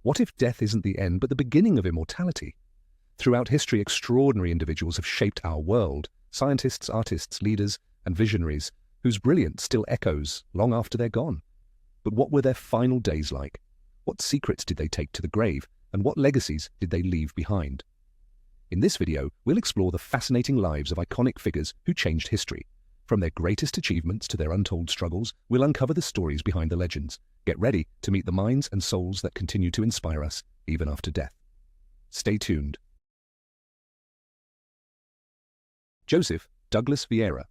What if death isn't the end but the beginning of immortality? Throughout history, extraordinary individuals have shaped our world, scientists, artists, leaders, and visionaries, whose brilliance still echoes long after they're gone. But what were their final days like? What secrets did they take to the grave, and what legacies did they leave behind? In this video, we'll explore the fascinating lives of iconic figures who changed history. From their greatest achievements to their untold struggles, we'll uncover the stories behind the legends. Get ready to meet the minds and souls that continue to inspire us, even after death. Stay tuned. Joseph Douglas Vieira,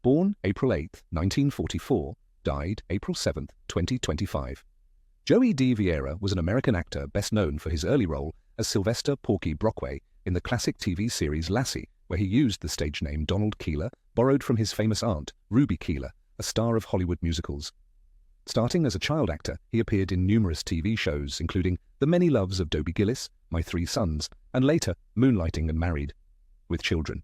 born April 8, 1944, died April 7, 2025. Joey D. Vieira was an American actor best known for his early role as Sylvester Porky Brockway in the classic TV series Lassie, where he used the stage name Donald Keeler, borrowed from his famous aunt, Ruby Keeler, a star of Hollywood musicals. Starting as a child actor, he appeared in numerous TV shows, including The Many Loves of Dobie Gillis, My Three Sons, and later Moonlighting and Married with Children.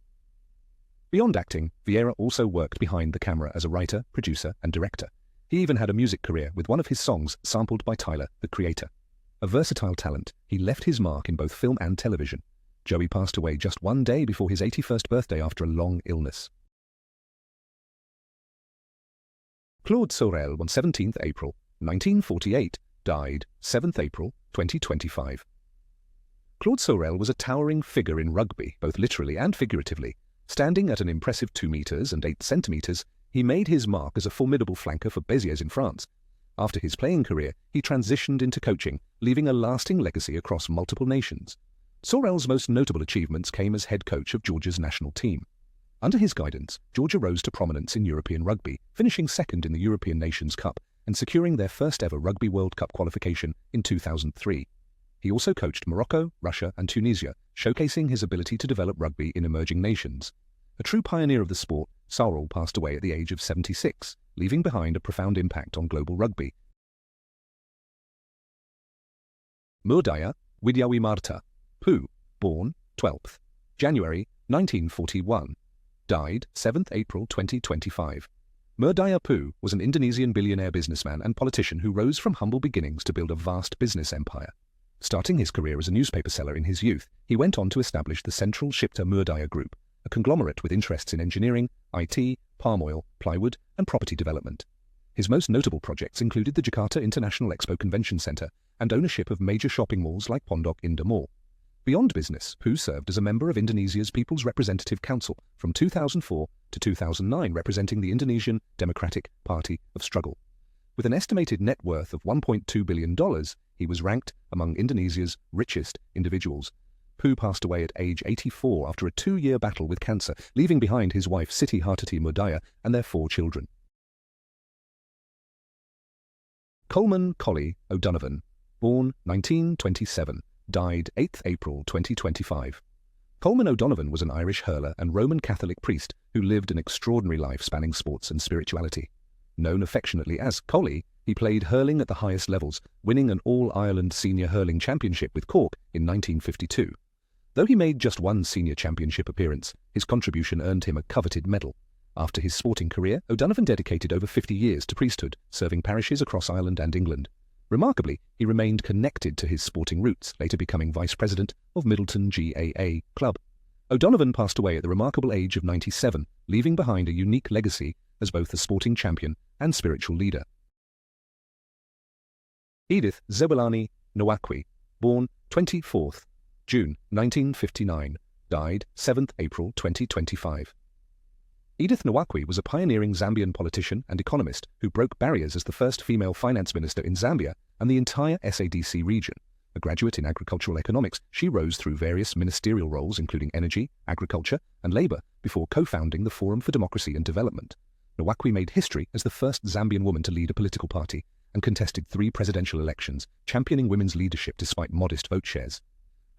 Beyond acting, Vieira also worked behind the camera as a writer, producer, and director. He even had a music career with one of his songs sampled by Tyler, the Creator. A versatile talent, he left his mark in both film and television. Joey passed away just one day before his 81st birthday after a long illness. Claude Sorel, on 17th April 1948, died 7th April 2025. Claude Sorel was a towering figure in rugby, both literally and figuratively. Standing at an impressive 2 meters and 8 centimeters, he made his mark as a formidable flanker for Béziers in France. After his playing career, he transitioned into coaching, leaving a lasting legacy across multiple nations. Sorel's most notable achievements came as head coach of Georgia's national team. Under his guidance, Georgia rose to prominence in European rugby, finishing second in the European Nations Cup and securing their first ever Rugby World Cup qualification in 2003. He also coached Morocco, Russia, and Tunisia, showcasing his ability to develop rugby in emerging nations. A true pioneer of the sport, Sorel passed away at the age of 76, leaving behind a profound impact on global rugby. Murdaya Widyawimarta Poo, born 12th January 1941, died 7th April 2025. Murdaya Poo was an Indonesian billionaire businessman and politician who rose from humble beginnings to build a vast business empire. Starting his career as a newspaper seller in his youth, he went on to establish the Central Shipta Murdaya Group, a conglomerate with interests in engineering, IT, palm oil, plywood, and property development. His most notable projects included the Jakarta International Expo Convention Center and ownership of major shopping malls like Pondok Indah Mall. Beyond business, Poo served as a member of Indonesia's People's Representative Council from 2004 to 2009, representing the Indonesian Democratic Party of Struggle. With an estimated net worth of $1.2 billion, he was ranked among Indonesia's richest individuals. Poo passed away at age 84 after a 2-year battle with cancer, leaving behind his wife Siti Hartati Murdaya and their 4 children. Coleman Collie O'Donovan, born 1927, died 8th April 2025. Coleman O'Donovan was an Irish hurler and Roman Catholic priest who lived an extraordinary life spanning sports and spirituality. Known affectionately as Collie, he played hurling at the highest levels, winning an All-Ireland Senior Hurling Championship with Cork in 1952. Though he made just one senior championship appearance, his contribution earned him a coveted medal. After his sporting career, O'Donovan dedicated over 50 years to priesthood, serving parishes across Ireland and England. Remarkably, he remained connected to his sporting roots, later becoming vice president of Middleton GAA Club. O'Donovan passed away at the remarkable age of 97, leaving behind a unique legacy as both a sporting champion and spiritual leader. Edith Zewelani Nwakwi, born 24th June 1959, died 7th April 2025. Edith Nwakwi was a pioneering Zambian politician and economist who broke barriers as the first female finance minister in Zambia and the entire SADC region. A graduate in agricultural economics, she rose through various ministerial roles including energy, agriculture, and labor before co-founding the Forum for Democracy and Development. Nwakwi made history as the first Zambian woman to lead a political party and contested 3 presidential elections, championing women's leadership despite modest vote shares.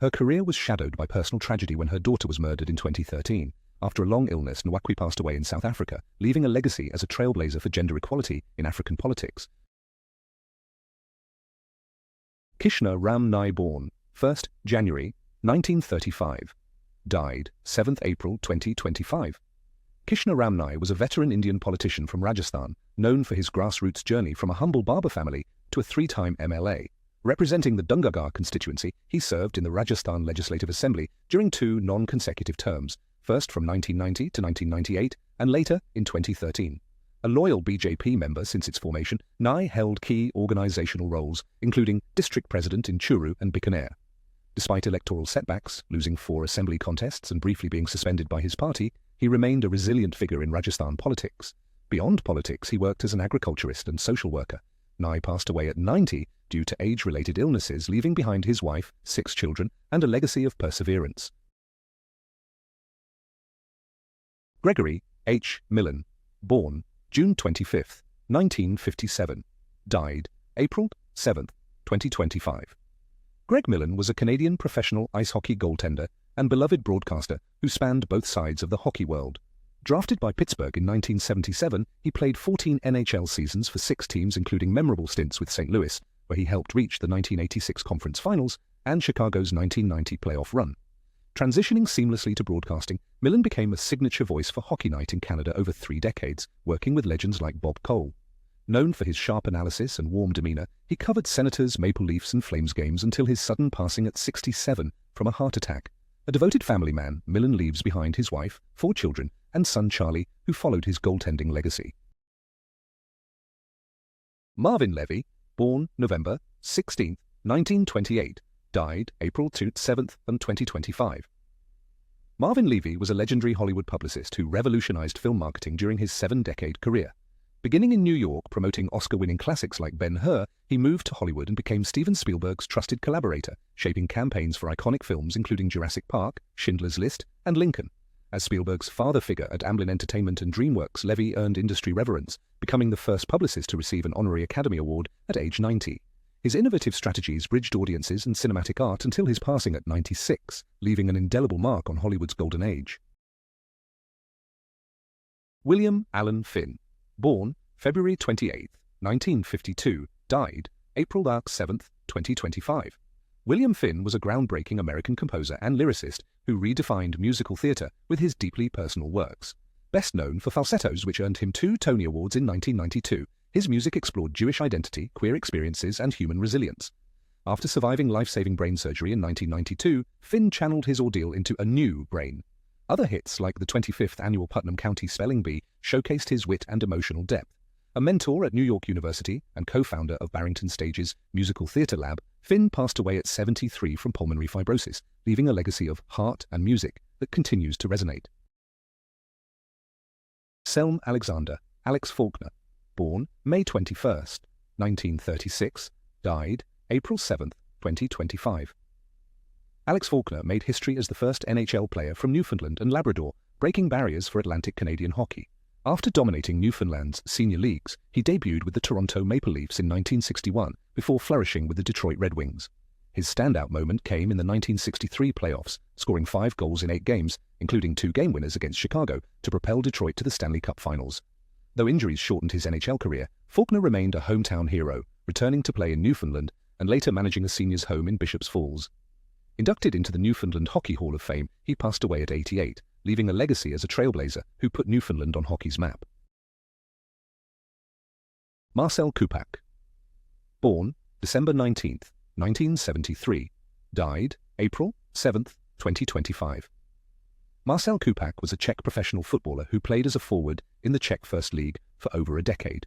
Her career was shadowed by personal tragedy when her daughter was murdered in 2013. After a long illness, Nwakwi passed away in South Africa, leaving a legacy as a trailblazer for gender equality in African politics. Kishna Ram Nai, born 1st January 1935, died 7th April 2025. Kishna Ram Nai was a veteran Indian politician from Rajasthan, known for his grassroots journey from a humble Barber family to a 3-time MLA. Representing the Dungargarh constituency, he served in the Rajasthan Legislative Assembly during 2 non-consecutive terms, first from 1990 to 1998 and later in 2013. A loyal BJP member since its formation, Nai held key organisational roles, including district president in Churu and Bikaner. Despite electoral setbacks, losing 4 assembly contests and briefly being suspended by his party, he remained a resilient figure in Rajasthan politics. Beyond politics, he worked as an agriculturist and social worker. Nai passed away at 90 due to age-related illnesses, leaving behind his wife, 6 children, and a legacy of perseverance. Gregory H. Millen, born June 25, 1957, died April 7, 2025. Greg Millen was a Canadian professional ice hockey goaltender and beloved broadcaster who spanned both sides of the hockey world. Drafted by Pittsburgh in 1977, he played 14 NHL seasons for 6 teams, including memorable stints with St. Louis, where he helped reach the 1986 Conference Finals, and Chicago's 1990 playoff run. Transitioning seamlessly to broadcasting, Millen became a signature voice for Hockey Night in Canada over 3 decades, working with legends like Bob Cole. Known for his sharp analysis and warm demeanour, he covered Senators, Maple Leafs and Flames games until his sudden passing at 67 from a heart attack. A devoted family man, Millen leaves behind his wife, 4 children, and son Charlie, who followed his goaltending legacy. Marvin Levy, born November 16, 1928, died April 7, 2025. Marvin Levy was a legendary Hollywood publicist who revolutionized film marketing during his 7-decade career. Beginning in New York promoting Oscar-winning classics like Ben-Hur, he moved to Hollywood and became Steven Spielberg's trusted collaborator, shaping campaigns for iconic films including Jurassic Park, Schindler's List, and Lincoln. As Spielberg's father figure at Amblin Entertainment and DreamWorks, Levy earned industry reverence, becoming the first publicist to receive an honorary Academy Award at age 90. His innovative strategies bridged audiences and cinematic art until his passing at 96, leaving an indelible mark on Hollywood's golden age. William Allen Finn, born February 28, 1952, died April 7, 2025. William Finn was a groundbreaking American composer and lyricist who redefined musical theatre with his deeply personal works. Best known for falsettos, which earned him 2 Tony Awards in 1992, his music explored Jewish identity, queer experiences, and human resilience. After surviving life-saving brain surgery in 1992, Finn channeled his ordeal into A New Brain. Other hits, like the 25th Annual Putnam County Spelling Bee, showcased his wit and emotional depth. A mentor at New York University and co-founder of Barrington Stage's Musical Theatre Lab, Finn passed away at 73 from pulmonary fibrosis, leaving a legacy of heart and music that continues to resonate. Selm Alexander Alex Faulkner, born May 21, 1936, died April 7, 2025. Alex Faulkner made history as the first NHL player from Newfoundland and Labrador, breaking barriers for Atlantic Canadian hockey. After dominating Newfoundland's senior leagues, he debuted with the Toronto Maple Leafs in 1961 before flourishing with the Detroit Red Wings. His standout moment came in the 1963 playoffs, scoring 5 goals in 8 games, including 2 game winners against Chicago, to propel Detroit to the Stanley Cup Finals. Though injuries shortened his NHL career, Faulkner remained a hometown hero, returning to play in Newfoundland and later managing a seniors' home in Bishops Falls. Inducted into the Newfoundland Hockey Hall of Fame, he passed away at 88, leaving a legacy as a trailblazer who put Newfoundland on hockey's map. Marcel Kupak, born December 19, 1973, died April 7, 2025. Marcel Kupak was a Czech professional footballer who played as a forward in the Czech First League for over a decade.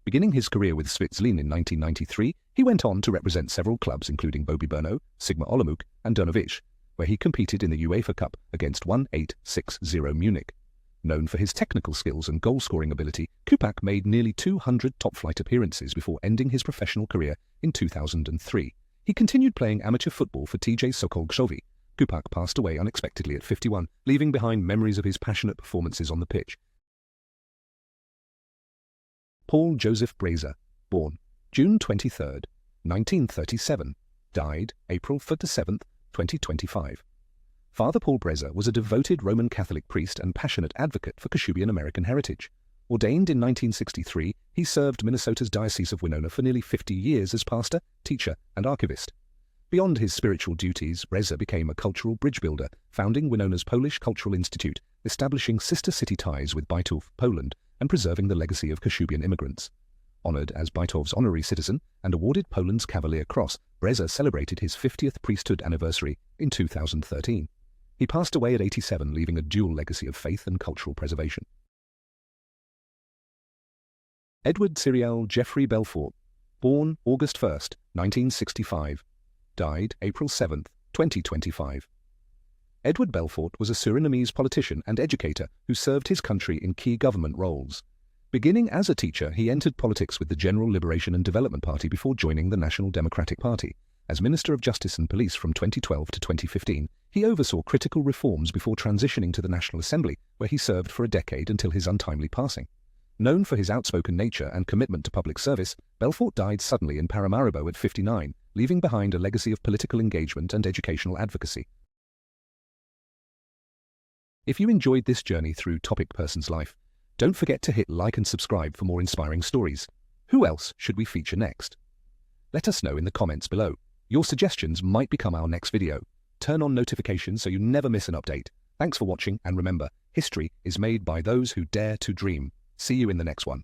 Beginning his career with Svitzlin in 1993, he went on to represent several clubs including Bobby Brno, Sigma Olomouc, and Donavich, where he competed in the UEFA Cup against 1860 Munich. Known for his technical skills and goal-scoring ability, Kupak made nearly 200 top-flight appearances before ending his professional career in 2003. He continued playing amateur football for TJ Sokol Kshov. Kupak passed away unexpectedly at 51, leaving behind memories of his passionate performances on the pitch. Paul Joseph Brazier, born June 23, 1937, died April 7, 2025. Father Paul Brazier was a devoted Roman Catholic priest and passionate advocate for Kashubian American heritage. Ordained in 1963, he served Minnesota's Diocese of Winona for nearly 50 years as pastor, teacher, and archivist. Beyond his spiritual duties, Brazier became a cultural bridge builder, founding Winona's Polish Cultural Institute, establishing sister city ties with Bytów, Poland, and preserving the legacy of Kashubian immigrants. Honored as Bytow's honorary citizen and awarded Poland's Cavalier Cross, Breza celebrated his 50th priesthood anniversary in 2013. He passed away at 87, leaving a dual legacy of faith and cultural preservation. Edward Cyriel Geoffrey Belfort, born August 1, 1965, died April 7, 2025. Edward Belfort was a Surinamese politician and educator who served his country in key government roles. Beginning as a teacher, he entered politics with the General Liberation and Development Party before joining the National Democratic Party. As Minister of Justice and Police from 2012 to 2015, he oversaw critical reforms before transitioning to the National Assembly, where he served for a decade until his untimely passing. Known for his outspoken nature and commitment to public service, Belfort died suddenly in Paramaribo at 59, leaving behind a legacy of political engagement and educational advocacy. If you enjoyed this journey through Topic Person's life, don't forget to hit like and subscribe for more inspiring stories. Who else should we feature next? Let us know in the comments below. Your suggestions might become our next video. Turn on notifications so you never miss an update. Thanks for watching, and remember, history is made by those who dare to dream. See you in the next one.